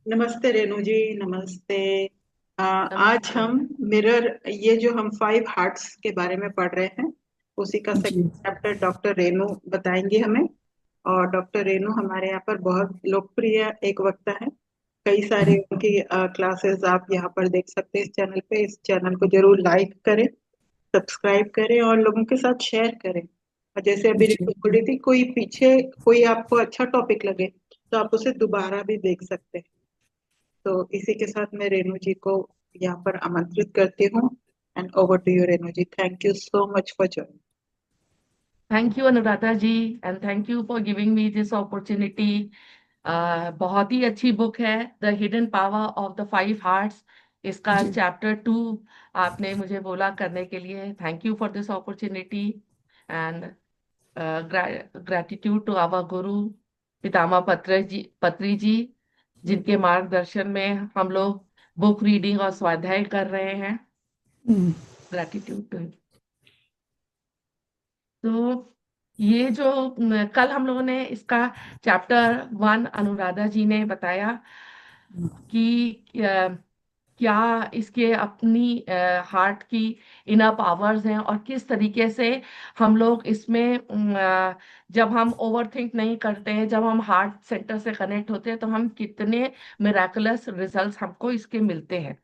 नमस्ते रेणु जी। नमस्ते। आज नमस्ते। हम मिरर, ये जो हम 5 हार्ट्स के बारे में पढ़ रहे हैं, उसी का जी। सेकंड चैप्टर डॉक्टर रेणु बताएंगी हमें। और डॉक्टर रेणु हमारे यहाँ पर बहुत लोकप्रिय एक वक्ता है। कई सारे उनकी क्लासेस आप यहाँ पर देख सकते हैं इस चैनल पे। इस चैनल को जरूर लाइक करें, सब्सक्राइब करें और लोगों के साथ शेयर करें। और जैसे अभी जी। रितु बोल रही थी, कोई आपको अच्छा टॉपिक लगे तो आप उसे दोबारा भी देख सकते हैं। तो इसी के साथ मैं रेणु जी को यहाँ पर आमंत्रित करती हूँ। And over to you Renu ji. Thank you so much for joining. Thank you Anuradha ji, and thank you for giving me this opportunity. बहुत ही अच्छी बुक है, द हिडन पावर ऑफ द 5 हार्ट्स। इसका जी। चैप्टर 2 आपने मुझे बोला करने के लिए thank you for this opportunity. And gratitude to our Guru Pitamah पत्री जी, जिनके मार्गदर्शन में हम लोग बुक रीडिंग और स्वाध्याय कर रहे हैं। Gratitude to. तो ये जो कल हम लोगों ने इसका चैप्टर 1 अनुराधा जी ने बताया कि क्या इसके अपनी हार्ट की इनर पावर्स हैं और किस तरीके से हम लोग इसमें जब हम ओवर थिंक नहीं करते हैं, जब हम हार्ट सेंटर से कनेक्ट होते हैं, तो हम कितने मिराकुलस रिजल्ट्स हमको इसके मिलते हैं।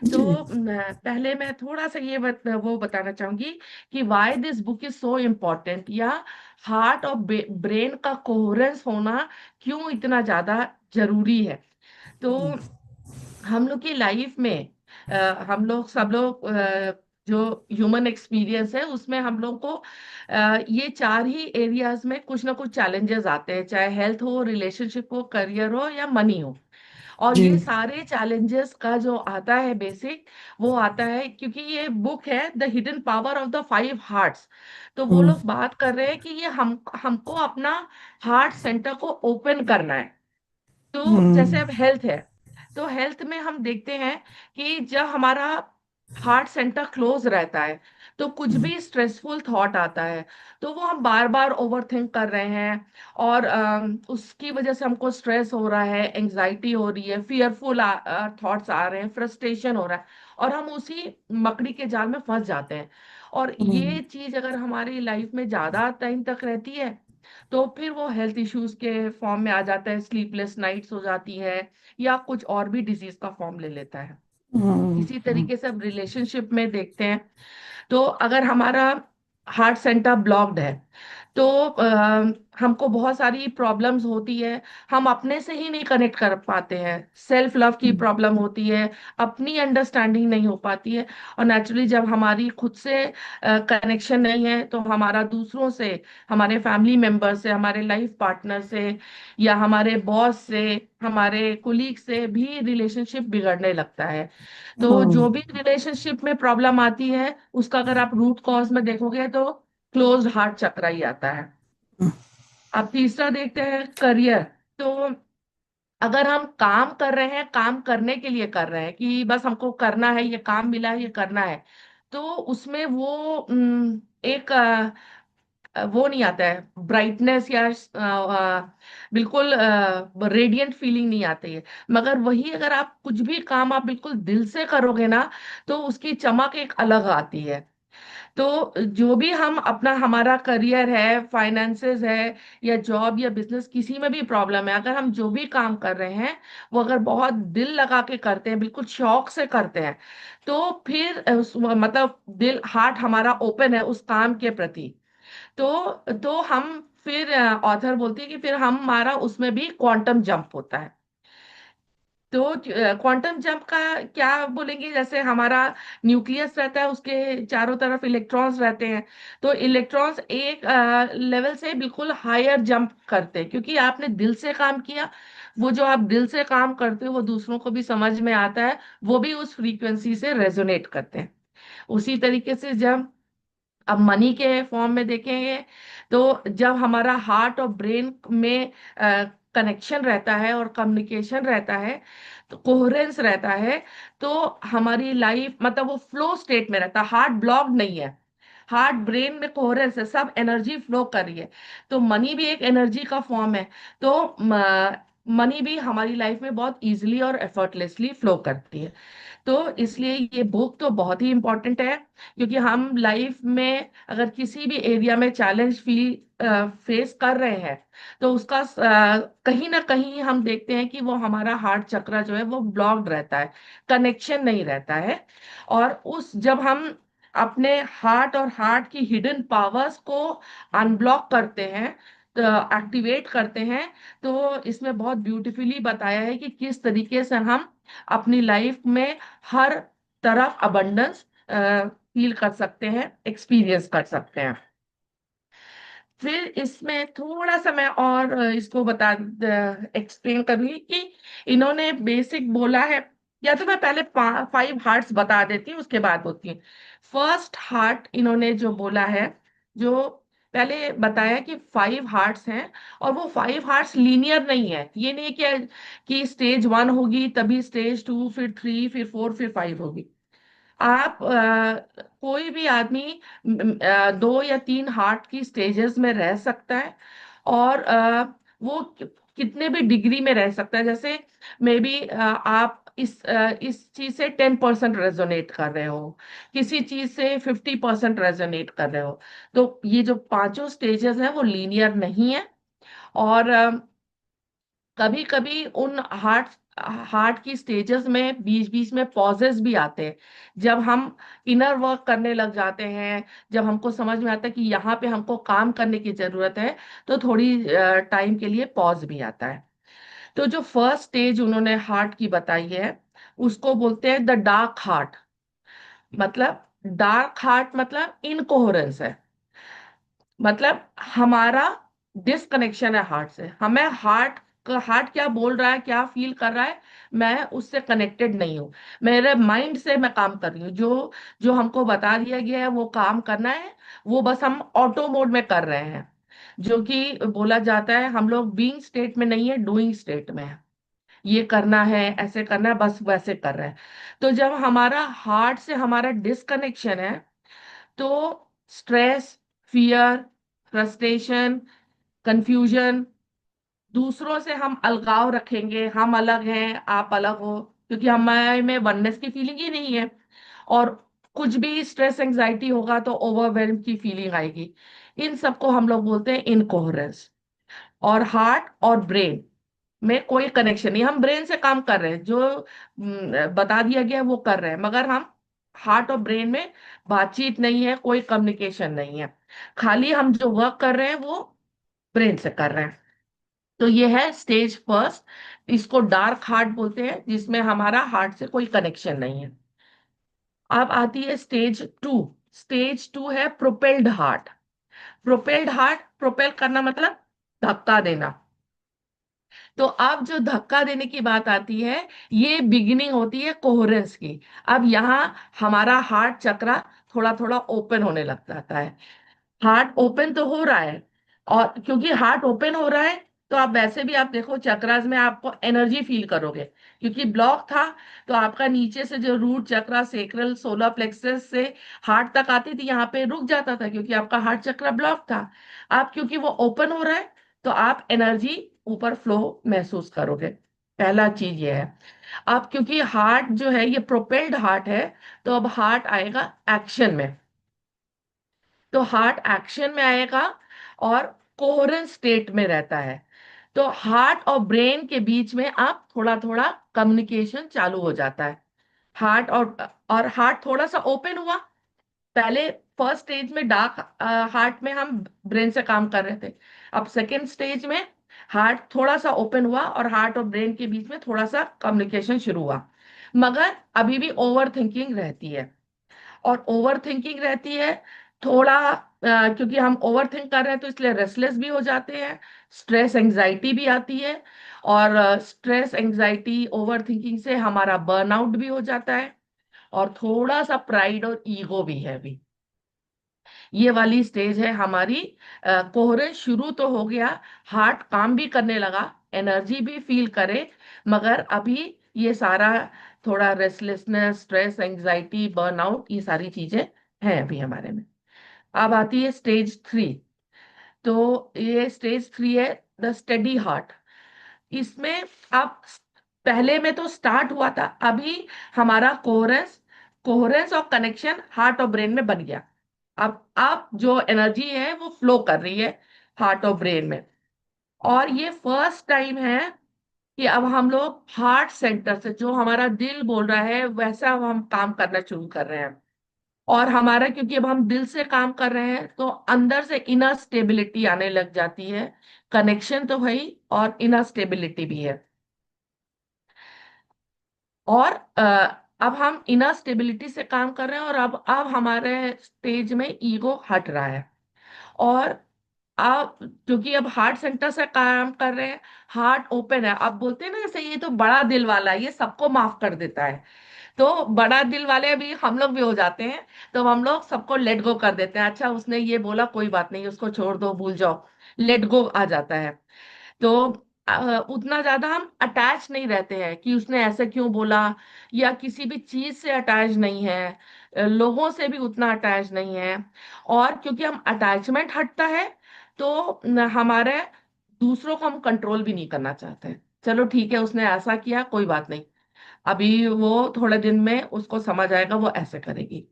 तो जी। पहले मैं थोड़ा सा वो बताना चाहूंगी कि why this book is so important, या हार्ट और ब्रेन का कोहेरेंस होना क्यों इतना ज्यादा जरूरी है। तो हम लोग की लाइफ में हम लोग सब लोग जो ह्यूमन एक्सपीरियंस है उसमें हम लोग को ये चार ही एरियाज में कुछ ना कुछ चैलेंजेस आते हैं, चाहे हेल्थ हो, रिलेशनशिप हो, करियर हो या मनी हो। और जी। ये सारे चैलेंजेस का जो आता है बेसिक, वो आता है क्योंकि ये बुक है द हिडन पावर ऑफ द 5 हार्ट्स। तो वो हम्म। लोग बात कर रहे हैं कि ये हम हमको अपना हार्ट सेंटर को ओपन करना है। तो जैसे हम्म। अब हेल्थ है, तो हेल्थ में हम देखते हैं कि जब हमारा हार्ट सेंटर क्लोज रहता है तो कुछ भी स्ट्रेसफुल थॉट आता है तो वो हम बार बार ओवर थिंक कर रहे हैं। और उसकी वजह से हमको स्ट्रेस हो रहा है, एंजाइटी हो रही है, फियरफुल थॉट्स आ रहे हैं, फ्रस्ट्रेशन हो रहा है, और हम उसी मकड़ी के जाल में फंस जाते हैं। और हम्म। ये चीज अगर हमारी लाइफ में ज्यादा टाइम तक रहती है तो फिर वो हेल्थ इश्यूज के फॉर्म में आ जाता है, स्लीपलेस नाइट्स हो जाती है, या कुछ और भी डिजीज का फॉर्म ले लेता है। इसी हम्म। तरीके से हम रिलेशनशिप में देखते हैं। तो अगर हमारा हार्ट सेंटर ब्लॉक्ड है तो हमको बहुत सारी प्रॉब्लम्स होती है। हम अपने से ही नहीं कनेक्ट कर पाते हैं, सेल्फ लव की प्रॉब्लम होती है, अपनी अंडरस्टैंडिंग नहीं हो पाती है। और नेचुरली जब हमारी खुद से कनेक्शन नहीं है तो हमारा दूसरों से, हमारे फैमिली मेंबर से, हमारे लाइफ पार्टनर से, या हमारे बॉस से, हमारे कुलीग से भी रिलेशनशिप बिगड़ने लगता है। तो जो भी रिलेशनशिप में प्रॉब्लम आती है उसका अगर आप रूट कॉज में देखोगे तो क्लोज्ड हार्ट चक्रा ही आता है। अब तीसरा देखते हैं करियर। तो अगर हम काम कर रहे हैं, काम करने के लिए कर रहे हैं कि बस हमको करना है, ये काम मिला है, ये करना है, तो उसमें वो एक वो नहीं आता है, ब्राइटनेस या बिल्कुल रेडियंट फीलिंग नहीं आती है। मगर वही अगर आप कुछ भी काम आप बिल्कुल दिल से करोगे ना, तो उसकी चमक एक अलग आती है। तो जो भी हम अपना, हमारा करियर है, फाइनेंसेस है, या जॉब या बिजनेस, किसी में भी प्रॉब्लम है, अगर हम जो भी काम कर रहे हैं वो अगर बहुत दिल लगा के करते हैं, बिल्कुल शौक से करते हैं, तो फिर मतलब दिल, हार्ट हमारा ओपन है उस काम के प्रति। तो हम फिर ऑथर बोलती है कि फिर हमारा उसमें भी क्वांटम जंप होता है। तो क्वांटम जंप का क्या बोलेंगे, जैसे हमारा न्यूक्लियस रहता है, उसके चारों तरफ इलेक्ट्रॉन्स रहते हैं। तो इलेक्ट्रॉन्स एक लेवल से बिल्कुल हायर जंप करते हैं क्योंकि आपने दिल से काम किया। वो जो आप दिल से काम करते हो वो दूसरों को भी समझ में आता है, वो भी उस फ्रीक्वेंसी से रेजोनेट करते हैं। उसी तरीके से जब अब मनी के फॉर्म में देखेंगे तो जब हमारा हार्ट और ब्रेन में कनेक्शन रहता है और कम्युनिकेशन रहता है, तो कोहेरेंस रहता है, तो हमारी लाइफ मतलब वो फ्लो स्टेट में रहता है, हार्ट ब्लॉक नहीं है। हार्ट ब्रेन में कोहेरेंस है, सब एनर्जी फ्लो कर रही है। तो मनी भी एक एनर्जी का फॉर्म है। तो मनी भी हमारी लाइफ में बहुत इजीली और एफर्टलेसली फ्लो करती है। तो इसलिए ये बुक तो बहुत ही इम्पोर्टेंट है, क्योंकि हम लाइफ में अगर किसी भी एरिया में चैलेंज फील फेस कर रहे हैं, तो उसका कहीं ना कहीं हम देखते हैं कि वो हमारा हार्ट चक्र जो है वो ब्लॉक्ड रहता है, कनेक्शन नहीं रहता है। और उस जब हम अपने हार्ट और हार्ट की हिडन पावर्स को अनब्लॉक करते हैं, तो एक्टिवेट करते हैं, तो इसमें बहुत ब्यूटीफुली बताया है कि किस तरीके से हम अपनी लाइफ में हर तरफ अबंडेंस फील कर सकते हैं, एक्सपीरियंस कर सकते हैं। फिर इसमें थोड़ा सा मैं और इसको बता एक्सप्लेन करूंगी कि इन्होंने बेसिक बोला है, या तो मैं पहले 5 हार्ट्स बता देती हूँ, उसके बाद होती है। फर्स्ट हार्ट इन्होंने जो बोला है, जो पहले बताया कि 5 हार्ट्स हैं, और वो 5 हार्ट्स लीनियर नहीं है। ये नहीं है कि स्टेज 1 होगी तभी स्टेज 2, फिर 3, फिर 4, फिर 5 होगी। आप कोई भी आदमी 2 या 3 हार्ट की स्टेजेस में रह सकता है, और वो कितने भी डिग्री में रह सकता है। जैसे मे बी आप इस चीज से 10% रेजोनेट कर रहे हो, किसी चीज से 50% रेजोनेट कर रहे हो। तो ये जो पांचों स्टेजेस हैं वो लीनियर नहीं है। और कभी कभी उन हार्ट हार्ट की स्टेजेस में बीच बीच में पॉजेस भी आते हैं, जब हम इनर वर्क करने लग जाते हैं, जब हमको समझ में आता है कि यहाँ पे हमको काम करने की जरूरत है, तो थोड़ी टाइम के लिए पॉज भी आता है। तो जो फर्स्ट स्टेज उन्होंने हार्ट की बताई है, उसको बोलते हैं द डार्क हार्ट। मतलब डार्क हार्ट मतलब इनकोहेरेंस है, मतलब हमारा डिसकनेक्शन है हार्ट से। हमें हार्ट क्या बोल रहा है, क्या फील कर रहा है, मैं उससे कनेक्टेड नहीं हूँ। मेरे माइंड से मैं काम कर रही हूँ, जो जो हमको बता दिया गया है वो काम करना है, वो बस हम ऑटो मोड में कर रहे हैं। जो कि बोला जाता है हम लोग बीइंग स्टेट में नहीं है, डूइंग स्टेट में है। ये करना है, ऐसे करना है, बस वैसे कर रहे हैं। तो जब हमारा हार्ट से हमारा डिसकनेक्शन है, तो स्ट्रेस, फियर, फ्रस्ट्रेशन, कंफ्यूजन, दूसरों से हम अलगाव रखेंगे, हम अलग हैं आप अलग हो, क्योंकि हमारे में वननेस की फीलिंग ही नहीं है। और कुछ भी स्ट्रेस एंजाइटी होगा तो ओवरवेल्म की फीलिंग आएगी। इन सबको हम लोग बोलते हैं इनकोहेरेंस। और हार्ट और ब्रेन में कोई कनेक्शन नहीं, हम ब्रेन से काम कर रहे हैं, जो बता दिया गया है वो कर रहे हैं, मगर हम हार्ट और ब्रेन में बातचीत नहीं है, कोई कम्युनिकेशन नहीं है। खाली हम जो वर्क कर रहे हैं वो ब्रेन से कर रहे हैं। तो ये है स्टेज फर्स्ट, इसको डार्क हार्ट बोलते हैं, जिसमें हमारा हार्ट से कोई कनेक्शन नहीं है। अब आती है स्टेज 2। स्टेज 2 है propelled heart. Propelled heart, propel करना मतलब धक्का देना। तो अब जो धक्का देने की बात आती है, ये बिगिनिंग होती है कोहेरेंस की। अब यहाँ हमारा हार्ट चक्रा थोड़ा थोड़ा ओपन होने लग जाता है। हार्ट ओपन तो हो रहा है, और क्योंकि हार्ट ओपन हो रहा है, तो आप वैसे भी आप देखो चक्रास में आपको एनर्जी फील करोगे। क्योंकि ब्लॉक था, तो आपका नीचे से जो रूट चक्रा, सेक्रल, सोलर प्लेक्सस से हार्ट तक आती थी, यहाँ पे रुक जाता था क्योंकि आपका हार्ट चक्रा ब्लॉक था। आप क्योंकि वो ओपन हो रहा है, तो आप एनर्जी ऊपर फ्लो महसूस करोगे। पहला चीज ये है। अब क्योंकि हार्ट जो है ये प्रोपेल्ड हार्ट है, तो अब हार्ट आएगा एक्शन में। तो हार्ट एक्शन में आएगा और कोहेरेंट स्टेट में रहता है। तो हार्ट और ब्रेन के बीच में अब थोड़ा थोड़ा कम्युनिकेशन चालू हो जाता है। हार्ट और हार्ट थोड़ा सा ओपन हुआ। पहले फर्स्ट स्टेज में डार्क हार्ट में हम ब्रेन से काम कर रहे थे। अब सेकेंड स्टेज में हार्ट थोड़ा सा ओपन हुआ, और हार्ट और ब्रेन के बीच में थोड़ा सा कम्युनिकेशन शुरू हुआ। मगर अभी भी ओवर थिंकिंग रहती है। और ओवर थिंकिंग रहती है थोड़ा, क्योंकि हम ओवर थिंक कर रहे हैं तो इसलिए रेस्टलेस भी हो जाते हैं, स्ट्रेस एंजाइटी भी आती है। और स्ट्रेस एंजाइटी ओवर थिंकिंग से हमारा बर्नआउट भी हो जाता है, और थोड़ा सा प्राइड और ईगो भी है भी। ये वाली स्टेज है हमारी। कोहरेंस शुरू तो हो गया, हार्ट काम भी करने लगा, एनर्जी भी फील करे, मगर अभी ये सारा थोड़ा रेस्टलेसनेस, स्ट्रेस, एंजाइटी, बर्नआउट, ये सारी चीजें हैं अभी हमारे में। अब आती है स्टेज 3। तो ये स्टेज 3 है द स्टेडी हार्ट। इसमें अब पहले में तो स्टार्ट हुआ था, अभी हमारा कोहेरेंस कोहेरेंस और कनेक्शन हार्ट और ब्रेन में बन गया। अब जो एनर्जी है वो फ्लो कर रही है हार्ट और ब्रेन में। और ये फर्स्ट टाइम है कि अब हम लोग हार्ट सेंटर से, जो हमारा दिल बोल रहा है वैसा अब हम काम करना शुरू कर रहे हैं। और हमारा, क्योंकि अब हम दिल से काम कर रहे हैं तो अंदर से इनर स्टेबिलिटी आने लग जाती है। कनेक्शन तो है ही, और इनर स्टेबिलिटी भी है। और अब हम इनर स्टेबिलिटी से काम कर रहे हैं, और अब हमारे स्टेज में ईगो हट रहा है। और आप, क्योंकि अब हार्ट सेंटर से काम कर रहे हैं, हार्ट ओपन है। आप बोलते हैं ना, जैसे ये तो बड़ा दिल वाला है, ये सबको माफ कर देता है। तो बड़ा दिल वाले अभी हम लोग भी हो जाते हैं। तो हम लोग सबको लेट गो कर देते हैं, अच्छा उसने ये बोला, कोई बात नहीं, उसको छोड़ दो, भूल जाओ। लेट गो आ जाता है। तो उतना ज्यादा हम अटैच नहीं रहते हैं कि उसने ऐसे क्यों बोला, या किसी भी चीज से अटैच नहीं है, लोगों से भी उतना अटैच नहीं है। और क्योंकि हम अटैचमेंट हटता है, तो हमारे दूसरों को हम कंट्रोल भी नहीं करना चाहते हैं। चलो ठीक है, उसने ऐसा किया, कोई बात नहीं, अभी वो थोड़े दिन में उसको समझ आएगा, वो ऐसे करेगी।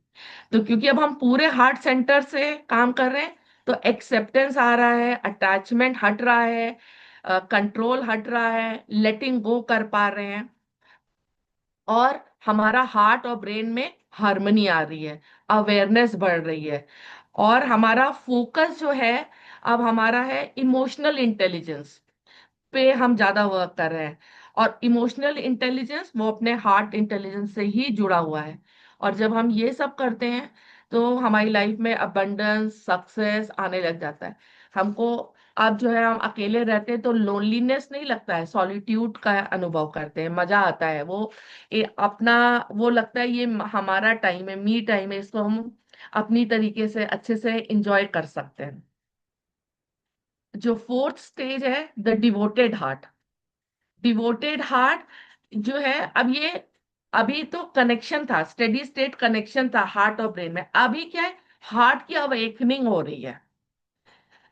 तो क्योंकि अब हम पूरे हार्ट सेंटर से काम कर रहे हैं, तो एक्सेप्टेंस आ रहा है, अटैचमेंट हट रहा है, कंट्रोल हट रहा है, लेटिंग गो कर पा रहे हैं। और हमारा हार्ट और ब्रेन में हार्मनी आ रही है, अवेयरनेस बढ़ रही है। और हमारा फोकस जो है, अब हमारा है इमोशनल इंटेलिजेंस पे हम ज्यादा वर्क कर रहे हैं। और इमोशनल इंटेलिजेंस वो अपने हार्ट इंटेलिजेंस से ही जुड़ा हुआ है। और जब हम ये सब करते हैं, तो हमारी लाइफ में अबंडेंस, सक्सेस आने लग जाता है हमको। अब जो है, हम अकेले रहते हैं तो लोनलीनेस नहीं लगता है, सॉलिट्यूड का अनुभव करते हैं, मजा आता है वो, अपना, वो लगता है ये हमारा टाइम है, मी टाइम है, इसको हम अपनी तरीके से अच्छे से इंजॉय कर सकते हैं। जो फोर्थ स्टेज है, the devoted heart. Devoted heart जो है, अब ये, अभी तो कनेक्शन था, स्टेडी स्टेट कनेक्शन था हार्ट और ब्रेन में, अभी क्या है, हार्ट की अवेकनिंग हो रही है,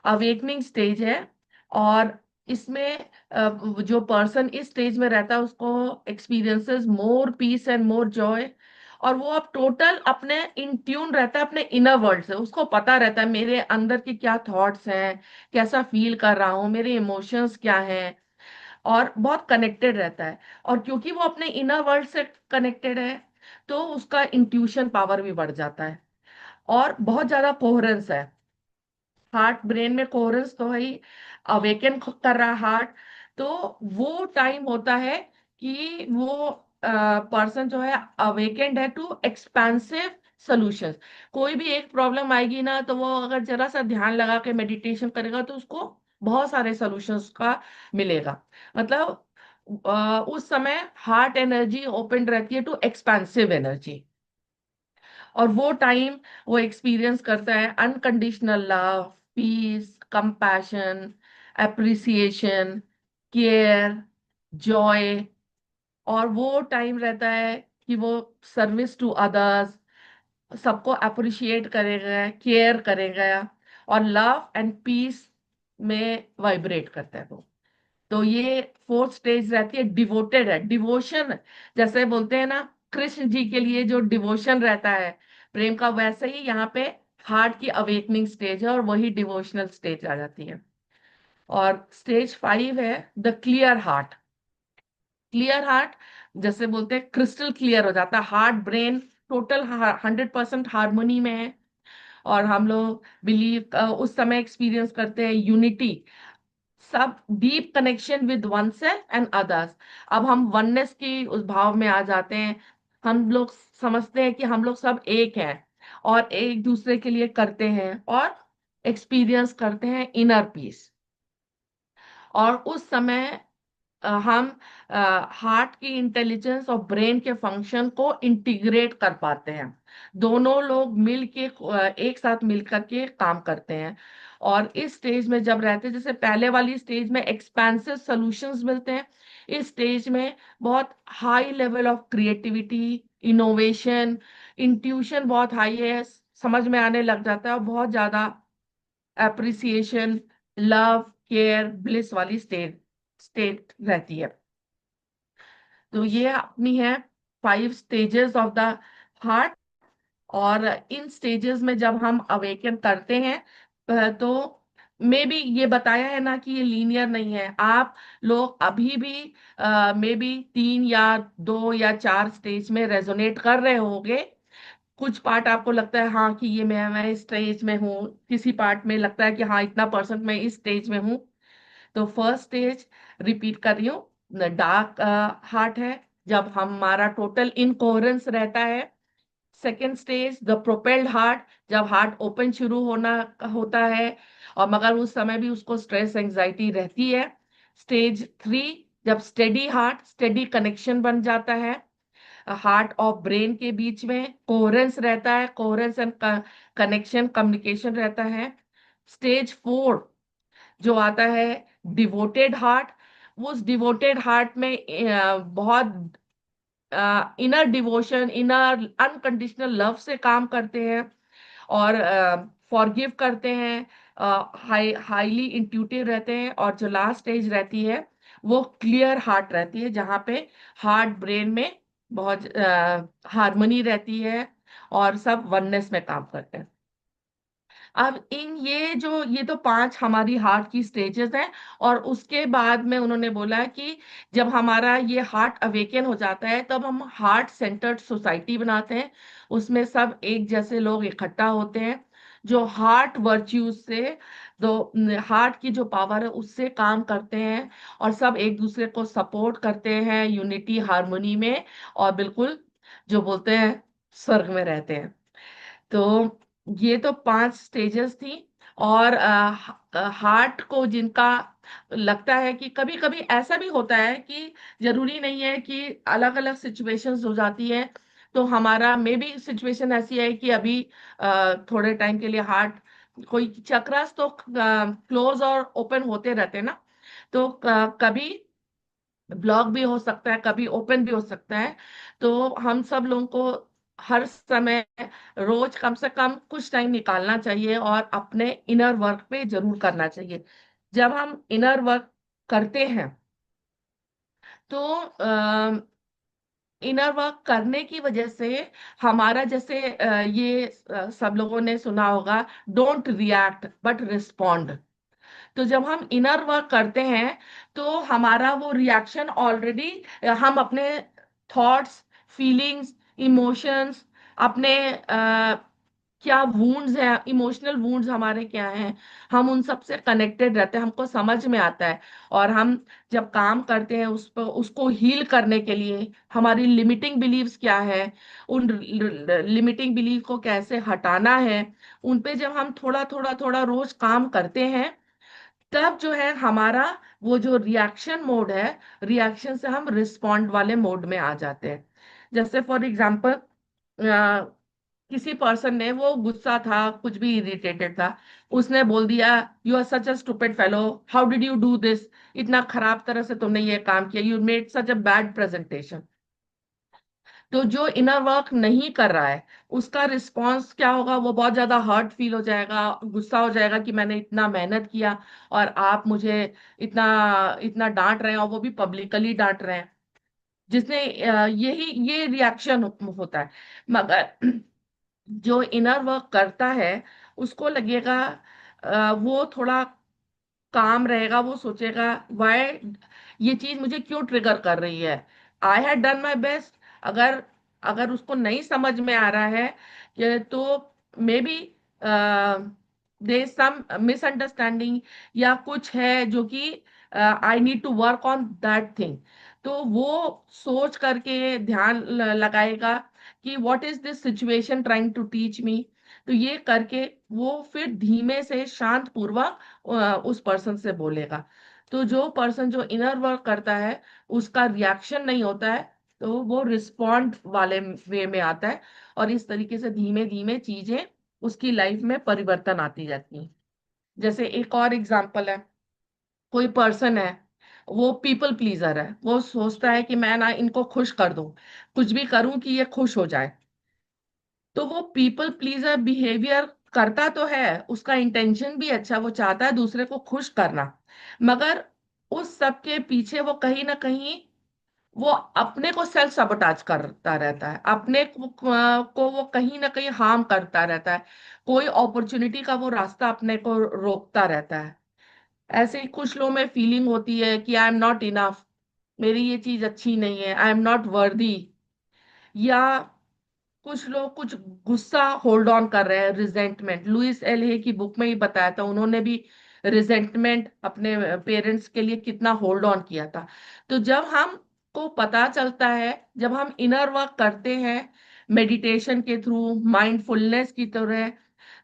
अवेकनिंग स्टेज है। और इसमें जो पर्सन इस स्टेज में रहता है, उसको experiences more peace and more joy. और वो अब टोटल अपने इन ट्यून रहता है अपने इनर वर्ल्ड से, उसको पता रहता है मेरे अंदर के क्या थॉट्स हैं, कैसा फील कर रहा हूँ, मेरे इमोशंस क्या हैं। और बहुत कनेक्टेड रहता है। और क्योंकि वो अपने इनर वर्ल्ड से कनेक्टेड है, तो उसका इंट्यूशन पावर भी बढ़ जाता है। और बहुत ज्यादा कोहरेंस है, हार्ट ब्रेन में कोरस तो है ही, अवेकन कर रहा हार्ट। तो वो टाइम होता है कि वो पर्सन जो है अवेकेंड है टू एक्सपेंसिव सॉल्यूशंस। कोई भी एक प्रॉब्लम आएगी ना, तो वो अगर जरा सा ध्यान लगा के मेडिटेशन करेगा, तो उसको बहुत सारे सॉल्यूशंस का मिलेगा। मतलब उस समय हार्ट एनर्जी ओपन रहती है टू एक्सपेंसिव एनर्जी। और वो टाइम वो एक्सपीरियंस करता है unconditional love, peace, compassion, appreciation, care, joy. और वो टाइम रहता है कि वो सर्विस टू अदर्स, सबको अप्रिशिएट करेगा, केयर करेगा, और लव एंड पीस में वाइब्रेट करता है वो। तो ये फोर्थ स्टेज रहती है, डिवोटेड है, डिवोशन। जैसे बोलते हैं ना, कृष्ण जी के लिए जो डिवोशन रहता है प्रेम का, वैसे ही यहाँ पे हार्ट की अवेकनिंग स्टेज है, और वही डिवोशनल स्टेज आ जाती है। और स्टेज 5 है the clear heart. Clear heart, जैसे बोलते हैं क्रिस्टल क्लियर हो जाता है हार्ट ब्रेन, टोटल 100% हार्मोनी में है। और हम लोग बिलीव उस समय एक्सपीरियंस करते हैं यूनिटी, सब deep connection with one self and others. अब हम वननेस की उस भाव में आ जाते हैं। हम लोग समझते हैं कि हम लोग सब एक हैं, और एक दूसरे के लिए करते हैं, और एक्सपीरियंस करते हैं इनर पीस। और उस समय हम हार्ट की इंटेलिजेंस और ब्रेन के फंक्शन को इंटीग्रेट कर पाते हैं। दोनों लोग मिल के एक साथ मिल करके काम करते हैं। और इस स्टेज में जब रहते हैं, जैसे पहले वाली स्टेज में एक्सपेंसिव सॉल्यूशंस मिलते हैं, इस स्टेज में बहुत high level of creativity, innovation, intuition बहुत हाई है, समझ में आने लग जाता है, और बहुत ज्यादा अप्रिसिएशन, लव, केयर, ब्लिस वाली स्टेज। स्टेट रहती है। तो ये अपनी है 5 स्टेजेस ऑफ द हार्ट। और इन स्टेजेस में जब हम अवेकन करते हैं तो मे बी ये बताया है ना कि ये लीनियर नहीं है। आप लोग अभी भी मे बी 3 या 2 या 4 स्टेज में रेजोनेट कर रहे होंगे। कुछ पार्ट आपको लगता है हाँ कि ये मैं इस स्टेज में हूँ, किसी पार्ट में लगता है कि हाँ इतना परसेंट मैं इस स्टेज में हूँ। तो फर्स्ट स्टेज रिपीट कर रही हूँ, डार्क हार्ट है, जब हमारा टोटल इनकोहेरेंस रहता है। Second stage the propelled heart, जब हार्ट ओपन शुरू होना होता है और मगर उस समय भी उसको स्ट्रेस एंजाइटी रहती है। स्टेज 3 जब स्टेडी हार्ट, स्टेडी कनेक्शन बन जाता है हार्ट और ब्रेन के बीच में, कोहेरेंस रहता है, कोहेरेंस एंड कनेक्शन कम्युनिकेशन रहता है। स्टेज 4 जो आता है डिवोटेड हार्ट, उस डिवोटेड हार्ट में बहुत inner devotion, inner unconditional love से काम करते हैं और फॉरगिव करते हैं, हाईली इंट्यूटिव रहते हैं। और जो लास्ट स्टेज रहती है वो क्लियर हार्ट रहती है, जहाँ पे हार्ट ब्रेन में बहुत हार्मनी रहती है और सब वननेस में काम करते हैं। अब ये तो 5 हमारी हार्ट की स्टेजेस हैं। और उसके बाद में उन्होंने बोला कि जब हमारा ये हार्ट अवेकन हो जाता है तब हम हार्ट सेंटर्ड सोसाइटी बनाते हैं। उसमें सब एक जैसे लोग इकट्ठा होते हैं जो हार्ट वर्च्यूज से, दो हार्ट की जो पावर है उससे काम करते हैं और सब एक दूसरे को सपोर्ट करते हैं यूनिटी हार्मोनी में। और बिल्कुल जो बोलते हैं स्वर्ग में रहते हैं। तो ये तो 5 स्टेजेस थी। और हार्ट को जिनका लगता है कि कभी कभी ऐसा भी होता है कि जरूरी नहीं है कि अलग अलग सिचुएशंस हो जाती है। तो हमारा मे बी सिचुएशन ऐसी है कि अभी थोड़े टाइम के लिए हार्ट, कोई चक्रास तो क्लोज और ओपन होते रहते हैं ना। तो कभी ब्लॉक भी हो सकता है, कभी ओपन भी हो सकता है। तो हम सब लोगों को हर समय रोज कम से कम कुछ टाइम निकालना चाहिए और अपने इनर वर्क पे जरूर करना चाहिए। जब हम इनर वर्क करते हैं तो इनर वर्क करने की वजह से हमारा जैसे सब लोगों ने सुना होगा, डोंट रिएक्ट बट रिस्पॉन्ड। तो जब हम इनर वर्क करते हैं तो हमारा वो रिएक्शन ऑलरेडी, हम अपने थॉट्स, फीलिंग्स, इमोशंस, अपने क्या वूंड्स हैं, इमोशनल वूंड्स हमारे क्या हैं, हम उन सब से कनेक्टेड रहते हैं, हमको समझ में आता है। और हम जब काम करते हैं उस पर, उसको हील करने के लिए हमारी लिमिटिंग बिलीव्स क्या है, उन लिमिटिंग बिलीव को कैसे हटाना है, उन पे जब हम थोड़ा थोड़ा थोड़ा रोज काम करते हैं तब जो है हमारा वो जो रिएक्शन मोड है, रिएक्शन से हम रिस्पॉन्ड वाले मोड में आ जाते हैं। जैसे फॉर एग्जांपल किसी पर्सन ने, वो गुस्सा था, कुछ भी इरिटेटेड था, उसने बोल दिया you are such a stupid fellow, how did you do this, इतना खराब तरह से तुमने ये काम किया, you made such a bad presentation. तो जो इनर वर्क नहीं कर रहा है उसका रिस्पॉन्स क्या होगा, वो बहुत ज्यादा हर्ट फील हो जाएगा, गुस्सा हो जाएगा कि मैंने इतना मेहनत किया और आप मुझे इतना इतना डांट रहे हैं, और वो भी पब्लिकली डांट रहे हैं। जिसने यही ये रिएक्शन होता है। मगर जो इनर वर्क करता है उसको लगेगा, वो थोड़ा काम रहेगा, वो सोचेगा वाई, ये चीज मुझे क्यों ट्रिगर कर रही है, I had done my best. अगर अगर उसको नहीं समझ में आ रहा है तो may be they some misunderstanding या कुछ है जो कि I need to work on that thing. तो वो सोच करके ध्यान लगाएगा कि what is this situation trying to teach me. तो ये करके वो फिर धीमे से शांत पूर्वक उस पर्सन से बोलेगा। तो जो पर्सन जो इनर वर्क करता है उसका रिएक्शन नहीं होता है, तो वो रिस्पॉन्ड वाले वे में आता है। और इस तरीके से धीमे धीमे चीजें उसकी लाइफ में परिवर्तन आती जाती हैं। जैसे एक और एग्जांपल है, कोई पर्सन है, वो पीपल प्लीजर है, वो सोचता है कि मैं ना इनको खुश कर दूं, कुछ भी करूं कि ये खुश हो जाए। तो वो पीपल प्लीजर बिहेवियर करता तो है, उसका इंटेंशन भी अच्छा, वो चाहता है दूसरे को खुश करना, मगर उस सब के पीछे वो कहीं ना कहीं वो अपने को सेल्फ सबोटाज करता रहता है, अपने को वो कहीं ना कहीं हार्म करता रहता है, कोई अपॉर्चुनिटी का वो रास्ता अपने को रोकता रहता है। ऐसे ही कुछ लोगों में फीलिंग होती है कि आई एम नॉट इनफ, मेरी ये चीज अच्छी नहीं है, आई एम नॉट वर्दी। या कुछ लोग कुछ गुस्सा होल्ड ऑन कर रहे हैं, रिजेंटमेंट। लुइस एल हे की बुक में ही बताया था, उन्होंने भी रिजेंटमेंट अपने पेरेंट्स के लिए कितना होल्ड ऑन किया था। तो जब हम को पता चलता है, जब हम इनर वर्क करते हैं मेडिटेशन के थ्रू, माइंडफुलनेस की तरह,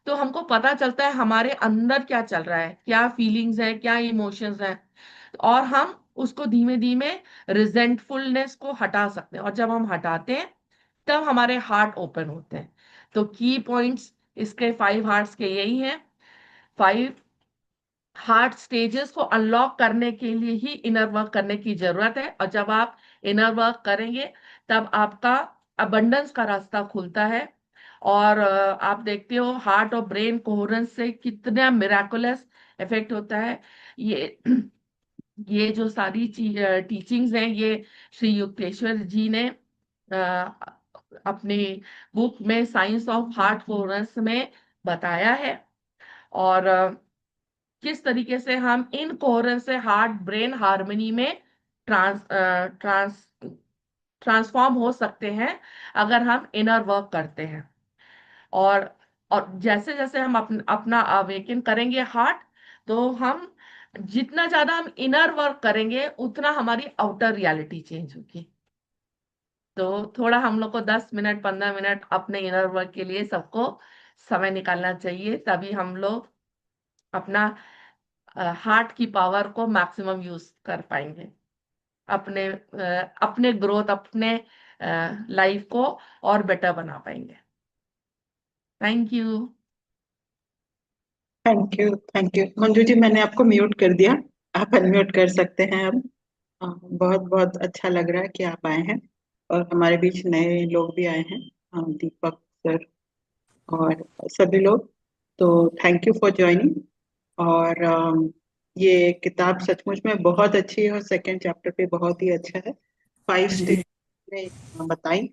तो हमको पता चलता है हमारे अंदर क्या चल रहा है, क्या फीलिंग्स है, क्या इमोशंस हैं, और हम उसको धीमे धीमे रिजेंटफुलनेस को हटा सकते हैं। और जब हम हटाते हैं तब हमारे हार्ट ओपन होते हैं। तो की पॉइंट्स इसके 5 हार्ट्स के यही हैं। 5 हार्ट स्टेजेस को अनलॉक करने के लिए ही इनर वर्क करने की जरूरत है। और जब आप इनर वर्क करेंगे तब आपका अबंडेंस का रास्ता खुलता है। और आप देखते हो हार्ट और ब्रेन कोहेरेंस से कितना मिराकुलस इफेक्ट होता है। ये ये जो सारी टीचिंग्स हैं, ये श्री युक्तेश्वर जी ने अपनी बुक में साइंस ऑफ हार्ट कोहेरेंस में बताया है। और किस तरीके से हम इन कोहेरेंस से हार्ट ब्रेन हार्मनी में ट्रांस ट्रांसफॉर्म हो सकते हैं अगर हम इनर वर्क करते हैं। और और जैसे जैसे हम अपना अवेकन करेंगे हार्ट, तो हम जितना ज्यादा हम इनर वर्क करेंगे उतना हमारी आउटर रियलिटी चेंज होगी। तो थोड़ा हम लोग को 10 मिनट 15 मिनट अपने इनर वर्क के लिए सबको समय निकालना चाहिए, तभी हम लोग अपना हार्ट की पावर को मैक्सिमम यूज कर पाएंगे, अपने ग्रोथ, अपने लाइफ को और बेटर बना पाएंगे। Thank you. Thank you, thank you Manju ji, मैंने आपको म्यूट कर दिया, आप अनम्यूट कर सकते हैं अब। बहुत बहुत अच्छा लग रहा है कि आप आए हैं और हमारे बीच नए लोग भी आए हैं, दीपक सर और सभी लोग। तो थैंक यू फॉर ज्वाइनिंग। और ये किताब सचमुच में बहुत अच्छी है और सेकंड चैप्टर पे बहुत ही अच्छा है। 5 स्टेज में बताई।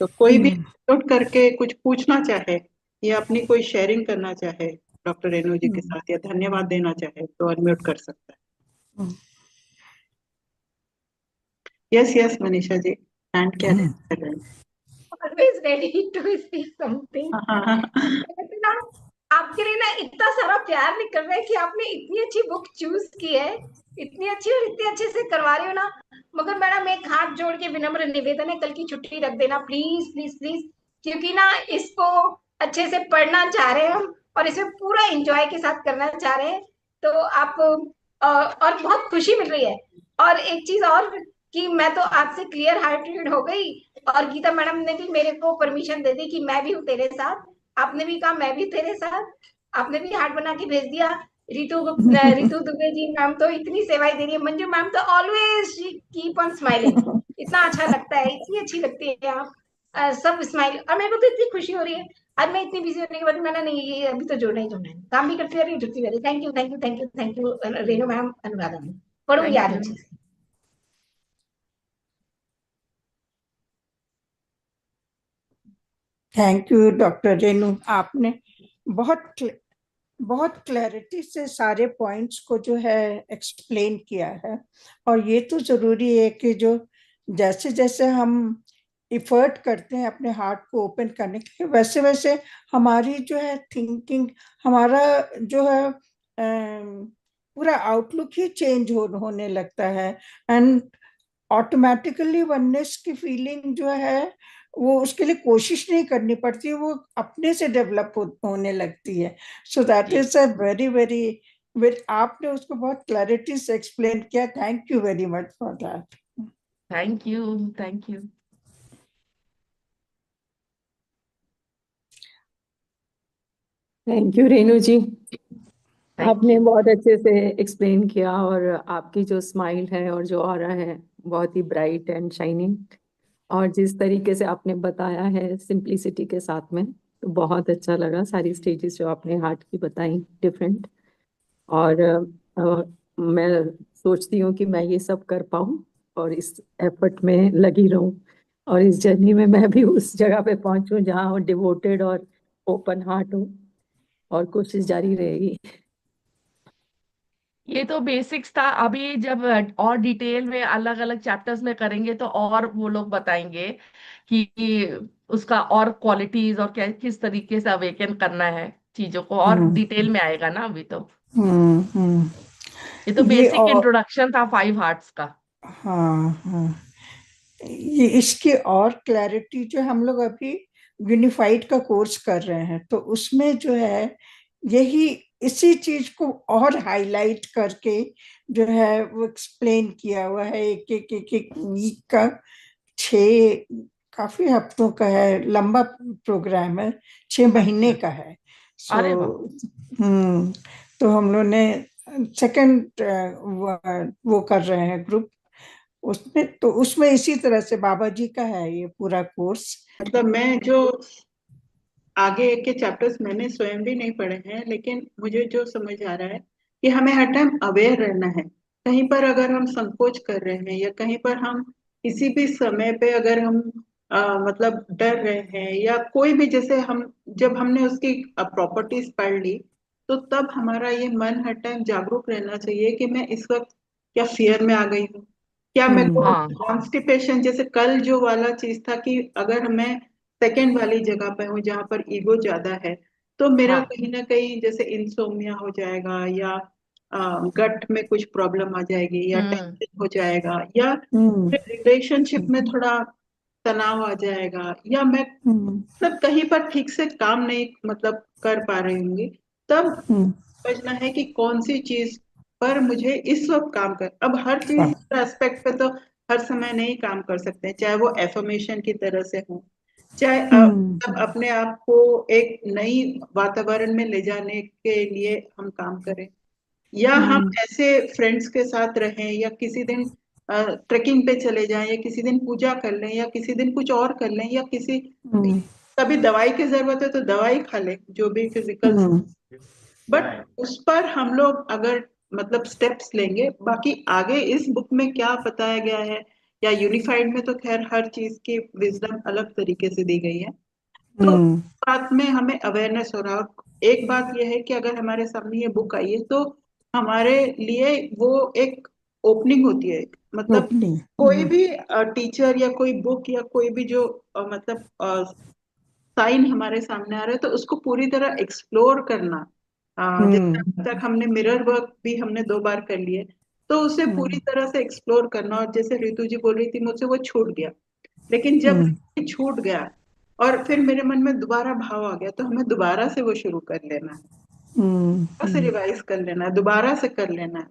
तो कोई भी हम्म, नोट करके कुछ पूछना चाहे या अपनी कोई शेयरिंग करना चाहे डॉक्टर रेणु जी के हम्म, साथ, या धन्यवाद देना चाहे, तो अनम्यूट कर सकता है। Hmm, yes yes Manisha ji, hand क्या हम्म, रेज कर रहे हैं? Always ready to speak something. हाँ हाँ हाँ। कहते ना, आपके लिए ना इतना सारा प्यार निकल रहा है कि आपने इतनी अच्छी बुक चूज की है, इतनी अच्छी और इतने अच्छे से करवा रही हो ना। मगर मैडम एक हाथ जोड़ के विनम्र निवेदन है, कल की छुट्टी रख देना प्लीज प्लीज प्लीज, क्योंकि ना इसको अच्छे से पढ़ना चाह रहे हैं हम, और इसमें पूरा एंजॉय के साथ करना चाह रहे हैं। तो आप और बहुत खुशी मिल रही है। और एक चीज और, कि मैं तो आपसे क्लियर हार्टेड हो गई, और गीता मैडम ने भी मेरे को परमिशन दे दी कि मैं भी हूँ तेरे साथ। आपने भी कहा मैं भी तेरे साथ, आपने भी हार्ट बना के भेज दिया। रितु दुबे जी मैम तो इतनी सेवाएं दे रही है, मंजू मैम तो ऑलवेज कीप ऑन स्माइलिंग। इतना अच्छा लगता है, इतनी अच्छी लगती है आप। सब स्माइल, और मेरे को तो इतनी खुशी हो रही है। आज मैं इतनी बिजी होने के बाद मैंने नहीं, ये अभी तो जोड़ना ही जोड़ना है, काम भी करती रही, जुड़ती रही। Thank you thank you thank you thank you Renu ma'am, Anuradha ma'am, पढ़ूंगी थैंक आज यू। अच्छे से। थैंक यू डॉक्टर रेनू, आपने बहुत बहुत क्लैरिटी से सारे पॉइंट्स को जो है एक्सप्लेन किया है। और ये तो जरूरी है कि जो जैसे जैसे हम इफर्ट करते हैं अपने हार्ट को ओपन करने के लिए, वैसे वैसे हमारी जो है थिंकिंग, हमारा जो है पूरा आउटलुक ही चेंज होने लगता है। एंड ऑटोमेटिकली वननेस की फीलिंग जो है वो उसके लिए कोशिश नहीं करनी पड़ती, वो अपने से डेवलप होने लगती है। So that is a very very आपने उसको बहुत क्लैरिटी से एक्सप्लेन किया। Thank you very much for that. Thank you. Thank you. Thank you Renu ji, thank आपने यू। बहुत अच्छे से एक्सप्लेन किया। और आपकी जो स्माइल है और जो ऑरा है बहुत ही ब्राइट एंड शाइनिंग। और जिस तरीके से आपने बताया है सिंप्लिसिटी के साथ में, तो बहुत अच्छा लगा। सारी स्टेजेस जो आपने हार्ट की बताई डिफरेंट। और मैं सोचती हूँ कि मैं ये सब कर पाऊँ और इस एफर्ट में लगी रहूं, और इस जर्नी में मैं भी उस जगह पे पहुंचूं जहाँ डिवोटेड और ओपन हार्ट हो, और कोशिश जारी रहेगी। ये तो बेसिक्स था। अभी जब और डिटेल में अलग अलग चैप्टर्स में करेंगे तो और वो लोग बताएंगे कि उसका और क्वालिटीज और क्या किस तरीके से अवेकन करना है चीजों को, और हम्म डिटेल में आएगा ना अभी तो। हम्म। ये तो ये बेसिक और इंट्रोडक्शन था 5 हार्ट्स का। हाँ हाँ, ये इसकी और क्लैरिटी जो हम लोग अभी यूनिफाइड का कोर्स कर रहे हैं, तो उसमें जो है यही इसी चीज को और हाईलाइट करके जो है वो एक्सप्लेन किया हुआ है। एक एक एक एक वीक का 6 काफी हफ्तों का है, लंबा प्रोग्राम है, 6 महीने अच्छा। का है। सो अरे वाह। हम्म, तो हम लोग ने सेकंड वो कर रहे हैं ग्रुप उसमें, तो उसमें इसी तरह से बाबा जी का है ये पूरा कोर्स। मतलब मैं जो आगे के चैप्टर्स मैंने स्वयं भी नहीं पढ़े हैं, लेकिन मुझे जो समझ आ रहा है कि हमें हर टाइम अवेयर रहना है। कहीं पर अगर हम संकोच कर रहे हैं या कहीं पर हम किसी भी समय पे अगर हम मतलब डर रहे हैं या कोई भी, जैसे हम जब हमने उसकी प्रॉपर्टीज पढ़ ली, तो तब हमारा ये मन हर टाइम जागरूक रहना चाहिए कि मैं इस वक्त क्या फियर में आ गई हूँ, क्या मेरे को हाँ। कॉन्स्टिपेशन, जैसे कल जो वाला चीज था कि अगर मैं सेकंड वाली जगह पे हूँ जहां पर ईगो ज्यादा है, तो मेरा हाँ। कहीं ना कहीं जैसे इंसोमिया हो जाएगा या गट में कुछ प्रॉब्लम आ जाएगी या हम्म। टेंशन हो जाएगा या हम्म रिलेशनशिप में थोड़ा तनाव आ जाएगा या मैं हम्म मतलब कहीं पर ठीक से काम नहीं मतलब कर पा रही होंगी, तब हम्म समझना है कि कौन सी चीज पर मुझे इस वक्त काम कर। अब हर चीज हाँ, एस्पेक्ट पे तो हर समय नहीं काम कर सकते हैं, चाहे वो एफर्मेशन की तरह से हो, चाहे हम्म मतलब अपने आप को एक नई वातावरण में ले जाने के लिए हम काम करें, या हम हम्म ऐसे फ्रेंड्स के साथ रहें या किसी दिन ट्रेकिंग पे चले जाएं या किसी दिन पूजा कर लें या किसी दिन कुछ और कर लें या किसी हम्म कभी दवाई की जरूरत है तो दवाई खा लें, जो भी फिजिकल। हम्म बट उस पर हम लोग अगर मतलब स्टेप्स लेंगे, बाकी आगे इस बुक में क्या बताया गया है या यूनिफाइड में तो खैर हर चीज की विजडम अलग तरीके से दी गई है, तो हम्म, बात में हमें अवेयरनेस हो रहा है। एक बात यह है कि अगर हमारे सामने ये बुक आई है तो हमारे लिए वो एक ओपनिंग होती है, मतलब ओपनिंग। कोई भी टीचर या कोई बुक या कोई भी जो मतलब साइन हमारे सामने आ रहा है तो उसको पूरी तरह एक्सप्लोर करना। जैसे हम्म अब तक हमने मिरर वर्क भी हमने 2 बार कर लिए, तो उसे पूरी हम्म तरह से एक्सप्लोर करना। और जैसे रितु जी बोल रही थी मुझसे वो छूट गया, लेकिन जब हम्म ये छूट गया और फिर मेरे मन में दोबारा भाव आ गया, तो हमें दोबारा से वो शुरू कर लेना है, दोबारा से हम्म रिवाइज कर लेना है, दोबारा से कर लेना है।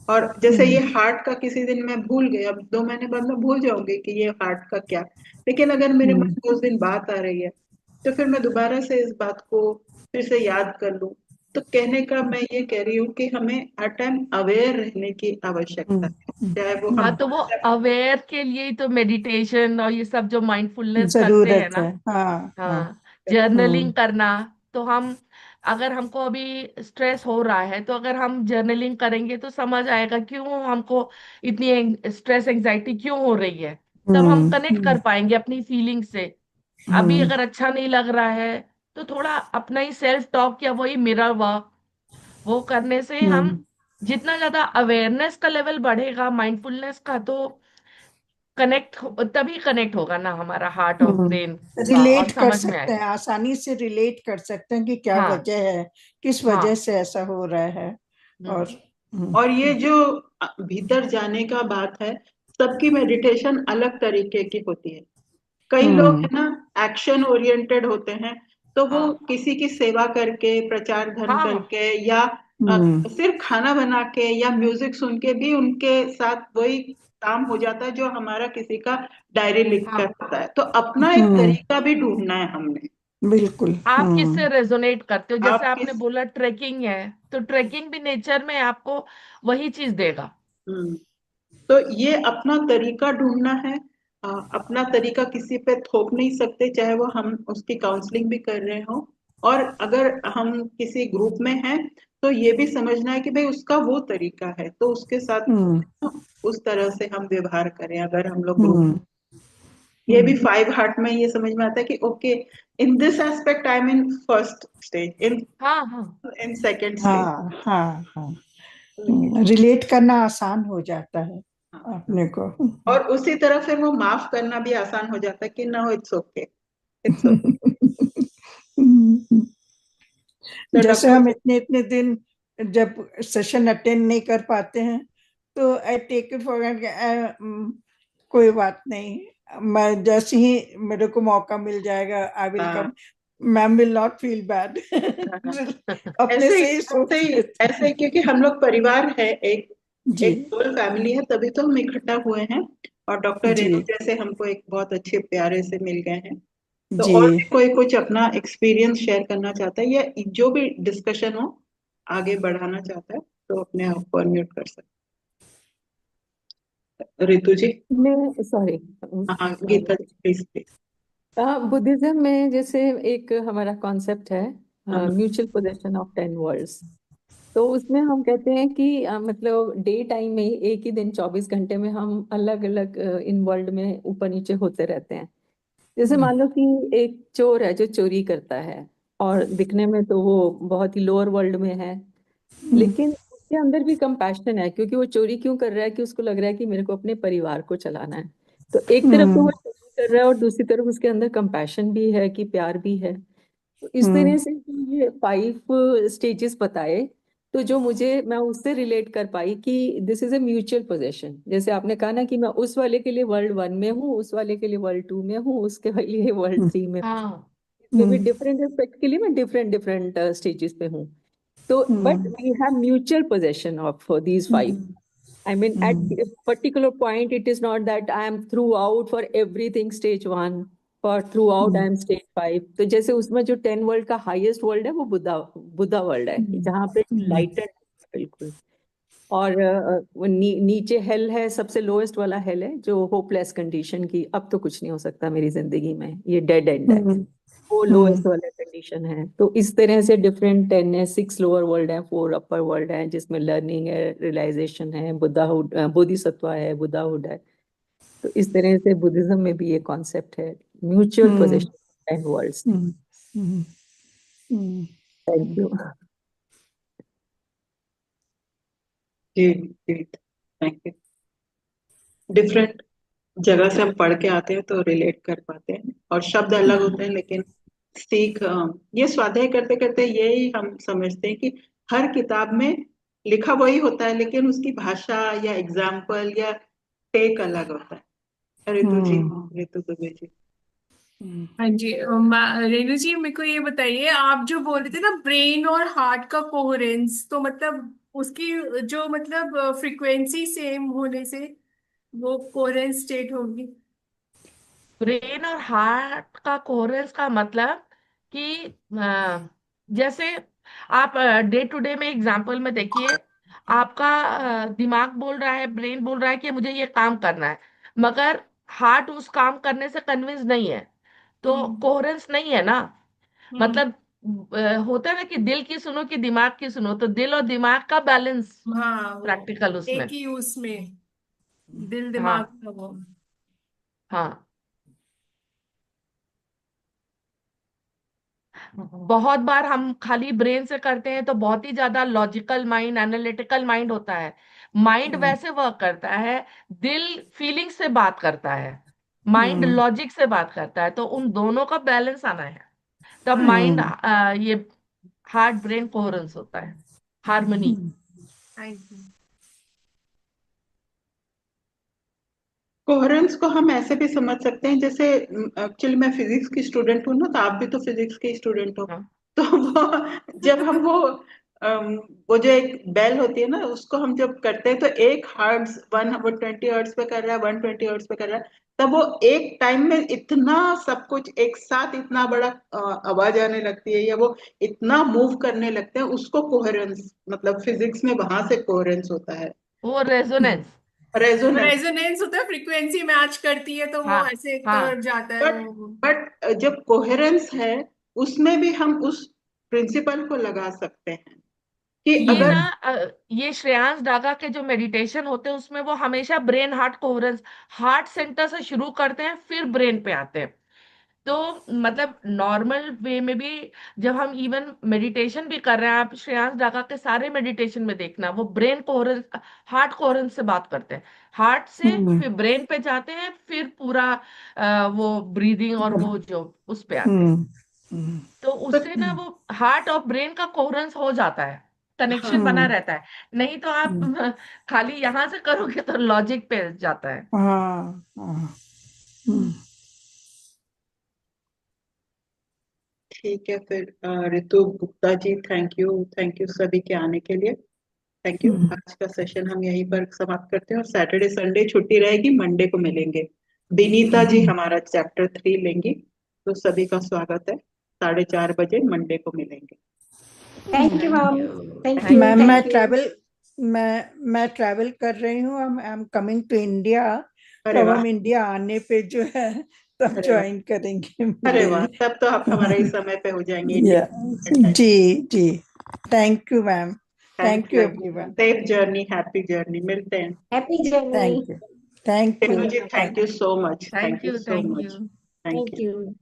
और जैसे ये हार्ट का किसी दिन मैं भूल गई, अब 2 महीने बाद मैं भूल जाऊंगी कि ये हार्ट का क्या, लेकिन अगर मेरे मन हम्म में उस दिन बात आ रही है तो फिर मैं दोबारा से इस बात को फिर से याद कर लूं। तो कहने का मैं ये कह रही हूँ कि हमें हर टाइम अवेयर रहने की आवश्यकता है, चाहे वो हाँ, हम तो वो अवेयर के लिए ही तो मेडिटेशन और ये सब जो माइंडफुलनेस करते हैं जरूरत ना। है। हाँ हाँ। हाँ। जर्नलिंग हम्म करना। तो हम, अगर हमको अभी स्ट्रेस हो रहा है तो अगर हम जर्नलिंग करेंगे तो समझ आएगा क्यों हमको इतनी स्ट्रेस एंजाइटी क्यों हो रही है। तब हम कनेक्ट हम्म कर पाएंगे अपनी फीलिंग से। अभी हम्म अगर अच्छा नहीं लग रहा है तो थोड़ा अपना ही सेल्फ टॉक या वही मिरर वर्क, वो करने से हम, हम्म जितना ज्यादा अवेयरनेस का लेवल बढ़ेगा माइंडफुलनेस का, तो तभी कनेक्ट होगा ना हमारा हार्ट और ब्रेन का, और रिलेट कर समझ में सकते आएगा। हैं, आसानी से रिलेट कर सकते हैं कि क्या हाँ। वजह है, किस वजह हाँ। से ऐसा हो रहा है। और हम्म। और ये जो भीतर जाने का बात है, सबकी मेडिटेशन अलग तरीके की होती है। कई लोग हम्म है ना एक्शन ओरिएंटेड होते हैं, तो वो हाँ। किसी की सेवा करके, प्रचार धर्म हाँ। हाँ। करके या हम्म सिर्फ खाना बना के या म्यूजिक सुन के भी उनके साथ वही काम हो जाता है जो हमारा किसी का डायरी लिख कर हाँ। होता है। तो अपना एक हम्म तरीका भी ढूंढना है हमने। बिल्कुल। आप किससे रेजोनेट करते हो? जैसे आप आपने किस बोला ट्रेकिंग है, तो ट्रेकिंग भी नेचर में आपको वही चीज देगा। हम्म, तो ये अपना तरीका ढूंढना है। अपना तरीका किसी पे थोप नहीं सकते, चाहे वो हम उसकी काउंसलिंग भी कर रहे हो। और अगर हम किसी ग्रुप में हैं तो ये भी समझना है कि भाई उसका वो तरीका है, तो उसके साथ उस तरह से हम व्यवहार करें अगर हम लोग ग्रुप। ये भी 5 हार्ट में ये समझ में आता है कि okay, in this aspect I am in first stage, in हाँ हाँ इन सेकंड स्टेज। हाँ हाँ रिलेट करना आसान हो जाता है अपने को। और उसी तरह फिर वो माफ करना भी आसान हो जाता है कि no, it's okay, it's okay. तो जैसे डॉक्टर हम इतने इतने दिन जब सेशन अटेंड नहीं कर पाते हैं तो आई टेक इट फॉर कोई बात नहीं, मैं जैसे ही मेरे को मौका मिल जाएगा I will come, ma'am will not feel bad. अपने ऐसे से ही सोच लेते ऐसे क्योंकि हम लोग परिवार है, एक जी एक होल फैमिली है, तभी तो हम इकट्ठा हुए हैं। और डॉक्टर जी रेणु जैसे हमको एक बहुत अच्छे प्यारे से मिल गए हैं। तो जी और भी कोई कुछ अपना एक्सपीरियंस शेयर करना चाहता है या जो भी डिस्कशन हो आगे बढ़ाना चाहता है तो अपने आप को अनम्यूट कर सकते हैं। रितु जी। मैं सॉरी, हाँ गीता जी, प्लीज प्लीज। बुद्धिज्म में जैसे एक हमारा कॉन्सेप्ट है हाँ म्यूचुअल पोजेशन ऑफ 10 वर्ल्ड्स। तो उसमें हम कहते हैं कि मतलब डे टाइम में ही एक ही दिन 24 घंटे में हम अलग अलग इन वर्ल्ड में ऊपर नीचे होते रहते हैं। जैसे मान लो कि एक चोर है जो चोरी करता है और दिखने में तो वो बहुत ही लोअर वर्ल्ड में है, लेकिन उसके अंदर भी कंपैशन है, क्योंकि वो चोरी क्यों कर रहा है कि उसको लग रहा है कि मेरे को अपने परिवार को चलाना है। तो एक तरफ तो वो चोरी कर रहा है और दूसरी तरफ उसके अंदर कंपैशन भी है कि प्यार भी है। तो इस तरह से जो ये 5 स्टेजेस बताए, तो जो मैं उससे रिलेट कर पाई कि this is a mutual possession. जैसे आपने कहा ना कि मैं उस वाले के लिए वर्ल्ड 1 में हूँ, उस वाले के लिए वर्ल्ड 2 में हूँ, उसके लिए वर्ल्ड 3 में हूँ। हाँ इसमें भी डिफरेंट एस्पेक्ट के लिए मैं डिफरेंट डिफरेंट स्टेजेस पे हूँ। तो but we have mutual possession of these 5। I mean, at a particular point, it is not that I am throughout for everything stage 1, for throughout I am stage 5। तो जैसे उसमें जो 10 world का highest world है वो Buddha Buddha world है, जहाँ पे लाइटेड बिल्कुल। और वो नीचे हेल है, सबसे लोएस्ट वाला हेल है जो होपलेस कंडीशन की, अब तो कुछ नहीं हो सकता मेरी जिंदगी में, ये डेड एंड है, वो लोएस्ट वाला कंडीशन है। तो इस तरह से डिफरेंट 10 है, 6 लोअर वर्ल्ड है, 4 अपर वर्ल्ड है, जिसमें लर्निंग है, रियलाइजेशन है, बुद्धाहुड बोधिसत्व है, बुद्धाहुड है। तो इस तरह से बुद्धिज्म में भी ये कॉन्सेप्ट है, mutual possession 10 worlds. Thank you. जी जी, थैंक यू। डिफरेंट जगह से हम पढ़ के आते हैं तो रिलेट कर पाते हैं, और शब्द अलग होते हैं लेकिन सीख ये स्वाध्याय करते करते यही हम समझते हैं कि हर किताब में लिखा वही होता है लेकिन उसकी भाषा या एग्जाम्पल या टेक अलग होता है। ऋतु जी, ऋतु दुबे जी। हाँ जी, रेणु जी मेरे को ये बताइए, आप जो बोल रहे थे ना ब्रेन और हार्ट का कोहेरेंस, तो मतलब उसकी जो मतलब फ्रीक्वेंसी सेम होने से वो कोहेरेंस स्टेट होगी। ब्रेन और हार्ट का कोहेरेंस का मतलब कि जैसे आप डे टू डे में एग्जांपल में देखिए, आपका दिमाग बोल रहा है, ब्रेन बोल रहा है कि मुझे ये काम करना है, मगर हार्ट उस काम करने से कन्विंस नहीं है, तो कोहेरेंस नहीं है ना। मतलब होता है ना कि दिल की सुनो कि दिमाग की सुनो, तो दिल और दिमाग का बैलेंस हाँ, वो प्रैक्टिकल उसमें। एक ही उसमें दिल दिमाग हाँ का वो। हाँ, बहुत बार हम खाली ब्रेन से करते हैं तो बहुत ही ज्यादा लॉजिकल माइंड, एनालिटिकल माइंड होता है। माइंड वैसे वर्क करता है, दिल फीलिंग से बात करता है, माइंड लॉजिक से बात करता है, तो उन दोनों का बैलेंस आना है, तब माइंड ये हार्ट ब्रेन कोहेरेंस होता है, हार्मनी। Thank you. कोहेरेंस को हम ऐसे भी समझ सकते हैं, जैसे एक्चुअली मैं फिजिक्स की स्टूडेंट हूँ ना, तो आप भी तो फिजिक्स के स्टूडेंट हो। हाँ तो जब हम वो जो एक बेल होती है ना, उसको हम जब करते हैं तो एक हर्ट्ज वो 20 हर्ट्ज पे कर रहा है, 120 हर्ट्ज पे कर रहा है, तब वो एक टाइम में इतना सब कुछ एक साथ इतना बड़ा आवाज आने लगती है या वो इतना मूव करने लगते हैं, उसको कोहेरेंस मतलब फिजिक्स में वहां से कोहेरेंस होता है। वो रेजोनेंस। रेजोनेंस। रेजोनेंस होता है, फ्रीक्वेंसी मैच करती है तो वो हाँ ऐसे कर हाँ जाता है बट वो। जब कोहेरेंस है उसमें भी हम उस प्रिंसिपल को लगा सकते हैं। कि ये अगर ना ये श्रेयांश डागा के जो मेडिटेशन होते हैं उसमें वो हमेशा brain heart coherence, heart centre से शुरू करते हैं फिर ब्रेन पे आते हैं। तो मतलब नॉर्मल वे में भी जब हम इवन मेडिटेशन भी कर रहे हैं, आप श्रेयांश डागा के सारे मेडिटेशन में देखना वो ब्रेन कोहेरेंस, हार्ट कोहेरेंस से बात करते हैं। हार्ट से हम्म फिर ब्रेन पे जाते हैं, फिर पूरा वो ब्रीदिंग और वो जो उस पे आते हैं। हम्म हम्म तो तो उससे ना वो हार्ट और ब्रेन का कोहेरेंस हो जाता है, कनेक्शन हाँ बना रहता है। नहीं तो आप हम्म, खाली यहां से करोगे तो लॉजिक पे जाता है। हाँ हाँ हम्म ठीक है फिर ऋतु गुप्ता जी, थैंक यू सभी के आने के लिए। Thank you. हम्म आज का सेशन हम यहीं पर समाप्त करते हैं और सैटरडे संडे छुट्टी रहेगी, मंडे को मिलेंगे। विनीता जी हमारा चैप्टर 3 लेंगी, तो सभी का स्वागत है। 4:30 बजे मंडे को मिलेंगे। Thank you thank ma'am. You, thank thank you, ma'am you. मैं थैंक यू। ट्रैवल मैं ट्रैवल कर रही हूँ। I am coming to India. तो अरे अब वाह, हम इंडिया आने पे जो है तब अरे वाह, ज्वाइन करेंगे, अरे वाह, मिलेंगे। तब तो आप हमारे ही समय पे हो जाएंगे या इंडिया टाइम। जी जी, thank you ma'am. Thank thank you you, everyone. Safe journey, happy journey, मिलते हैं। Happy journey. Thank you, thank you, Renu ji, thank thank you so much, thank thank you you, so thank much, you. Thank thank you. You.